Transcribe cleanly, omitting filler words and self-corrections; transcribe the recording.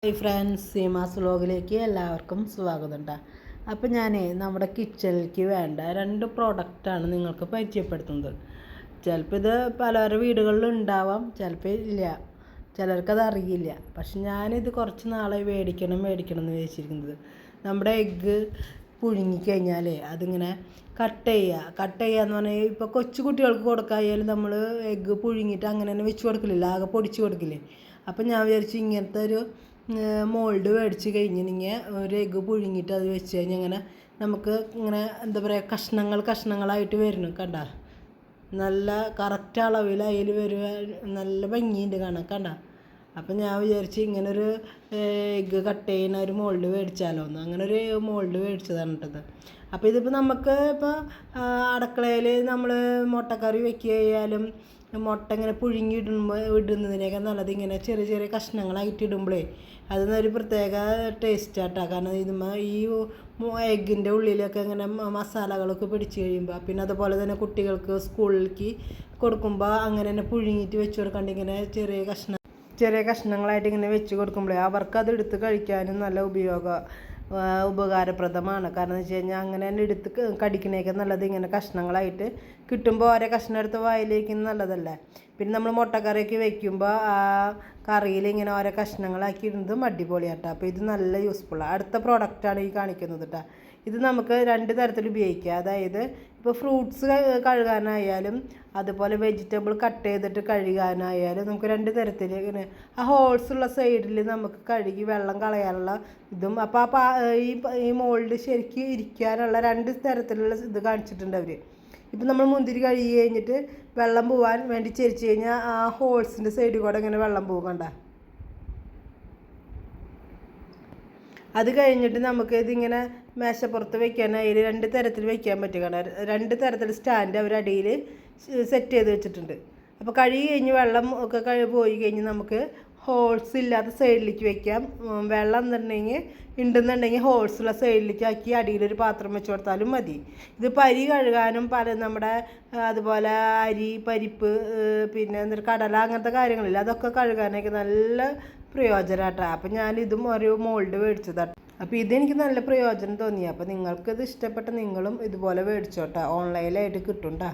Hi friends, Seemas വ്ലോഗിലേക്ക് എല്ലാവർക്കും സ്വാഗതം ട്ടാ. അപ്പോൾ ഞാൻ നമ്മുടെ കിച്ചണിലേക്ക് വേണ്ട 2 പ്രോഡക്റ്റാണ് നിങ്ങൾക്ക് പരിചയപ്പെടുത്തുന്നത്. ചിലപ്പോൾ ഇത് പലരുടെ വീടുകളിൽ ഉണ്ടാവാം, ചിലപ്പോൾ ഇല്ല, ചിലർക്കത് അറിയില്ല. പക്ഷെ ഞാനിത് കുറച്ച് നാളായി മേടിക്കണം എന്ന് വിചാരിച്ചിരിക്കുന്നത്. നമ്മുടെ എഗ്ഗ് പുഴുങ്ങിക്കഴിഞ്ഞാൽ അതിങ്ങനെ കട്ട് ചെയ്യുക എന്ന് പറഞ്ഞാൽ ഇപ്പോൾ കൊച്ചു കുട്ടികൾക്ക് കൊടുക്കായാലും നമ്മൾ എഗ്ഗ് പുഴുങ്ങിയിട്ട് അങ്ങനെ തന്നെ വെച്ച് കൊടുക്കില്ല, ആകെ പൊടിച്ച് കൊടുക്കില്ലേ. അപ്പം ഞാൻ വിചാരിച്ചു ഇങ്ങനത്തെ ഒരു മോൾഡ് മേടിച്ച് കഴിഞ്ഞിട്ടുണ്ടെങ്കിൽ ഒരു എഗ്ഗ് പുഴുങ്ങിയിട്ട് അത് വെച്ച് കഴിഞ്ഞാൽ ഇങ്ങനെ നമുക്ക് ഇങ്ങനെ എന്താ പറയുക കഷ്ണങ്ങളായിട്ട് വരുന്നു കണ്ട. നല്ല കറക്റ്റ് അളവിൽ അതിൽ വരുക, നല്ല ഭംഗിയുണ്ട് കാണാൻ കണ്ട. അപ്പം ഞാൻ വിചാരിച്ച് ഇങ്ങനൊരു എഗ്ഗ് കട്ട് ചെയ്യുന്ന ഒരു മോൾഡ് മേടിച്ചാലോ എന്ന്, അങ്ങനെ ഒരു മോൾഡ് മേടിച്ചതാണ് കേട്ടത്. അപ്പോൾ ഇതിപ്പോൾ നമുക്ക് ഇപ്പോൾ അടുക്കളയിൽ നമ്മൾ മുട്ടക്കറി വെക്കുകയായാലും മുട്ട ഇങ്ങനെ പുഴുങ്ങി ഇടുന്നതിനൊക്കെ നല്ലത് ഇങ്ങനെ ചെറിയ ചെറിയ കഷ്ണങ്ങളായിട്ട് ഇടുമ്പോഴേ അതിനൊരു പ്രത്യേക ടേസ്റ്റാട്ടോ. കാരണം ഈ എഗ്ഗിൻ്റെ ഉള്ളിലൊക്കെ ഇങ്ങനെ മസാലകളൊക്കെ പിടിച്ച് കഴിയുമ്പോൾ, പിന്നെ അതുപോലെ തന്നെ കുട്ടികൾക്ക് സ്കൂളിലേക്ക് കൊടുക്കുമ്പോൾ അങ്ങനെ തന്നെ പുഴുങ്ങിയിട്ട് വെച്ച് കൊടുക്കാണ്ട് ഇങ്ങനെ ചെറിയ കഷ്ണങ്ങളായിട്ട് ഇങ്ങനെ വെച്ച് കൊടുക്കുമ്പോഴേ അവർക്കത് എടുത്ത് കഴിക്കാനും നല്ല ഉപകാരപ്രദമാണ്. കാരണം എന്ന് വെച്ച് കഴിഞ്ഞാൽ അങ്ങനെ തന്നെ എടുത്ത് കടിക്കണേക്കെ നല്ലത് ഇങ്ങനെ കഷ്ണങ്ങളായിട്ട് കിട്ടുമ്പോൾ ഓരോ കഷ്ണം എടുത്ത് വായിലേക്ക് നല്ലതല്ലേ. പിന്നെ നമ്മൾ മുട്ടക്കറിയൊക്കെ വെക്കുമ്പോൾ ആ കറിയിൽ ഇങ്ങനെ ഓരോ കഷ്ണങ്ങളാക്കി ഇടുന്നതും അടിപൊളിയാട്ടോ. അപ്പോൾ ഇത് നല്ല യൂസ്ഫുള്ളാണ്. അടുത്ത പ്രോഡക്റ്റാണ് ഈ കാണിക്കുന്നത് കേട്ടോ. ഇത് നമുക്ക് 2 തരത്തിൽ ഉപയോഗിക്കാം. അതായത് ഇപ്പോൾ ഫ്രൂട്ട്സ് കഴുകാനായാലും അതുപോലെ വെജിറ്റബിൾ കട്ട് ചെയ്തിട്ട് കഴുകാനായാലും നമുക്ക് 2 തരത്തിൽ ഇങ്ങനെ ആ ഹോൾസുള്ള സൈഡിൽ നമുക്ക് കഴുകി വെള്ളം കളയാനുള്ള ഇതും. അപ്പോൾ ഈ മോൾഡ് ശരിക്കും ഇരിക്കാനുള്ള 2 തരത്തിലുള്ള ഇത് കാണിച്ചിട്ടുണ്ട് അവർ. ഇപ്പം നമ്മൾ മുന്തിരി കഴുകി കഴിഞ്ഞിട്ട് വെള്ളം പോകാൻ വേണ്ടി ചെരിച്ച് കഴിഞ്ഞാൽ ആ ഹോൾസിൻ്റെ സൈഡിൽ കൂടെ ഇങ്ങനെ വെള്ളം പോകണ്ട. അത് കഴിഞ്ഞിട്ട് നമുക്ക് ഇതിങ്ങനെ മേശപ്പുറത്ത് വെക്കാനായി 2 തരത്തിൽ വെക്കാൻ പറ്റും. കാരണം 2 തരത്തിൽ സ്റ്റാൻഡ് അവർ അടിയിൽ സെറ്റ് ചെയ്ത് വെച്ചിട്ടുണ്ട്. അപ്പോൾ കഴുകി കഴിഞ്ഞ് വെള്ളം ഒക്കെ പോയി കഴിഞ്ഞ് നമുക്ക് ഹോൾസ് ഇല്ലാത്ത സൈഡിലേക്ക് വെക്കാം. വെള്ളം ഉണ്ടെന്നുണ്ടെങ്കിൽ ഹോൾസുള്ള സൈഡിലേക്ക് ആക്കി അടിയിലൊരു പാത്രം വെച്ച് കൊടുത്താലും മതി. ഇത് അരി കഴുകാനും നമ്മുടെ അതുപോലെ അരി, പരിപ്പ്, പിന്നെ കടല, അങ്ങനത്തെ കാര്യങ്ങളില്ല, അതൊക്കെ കഴുകാനൊക്കെ നല്ല പ്രയോജനമാട്ടോ. അപ്പം ഞാനിതും ഒരു മോൾഡ് മേടിച്ചതാട്ടോ. അപ്പോൾ ഇതെനിക്ക് നല്ല പ്രയോജനം തോന്നി. അപ്പോൾ നിങ്ങൾക്കിത് ഇഷ്ടപ്പെട്ട നിങ്ങളും ഇതുപോലെ മേടിച്ചോട്ടോ, ഓൺലൈനിലായിട്ട് കിട്ടും ട്ടാ.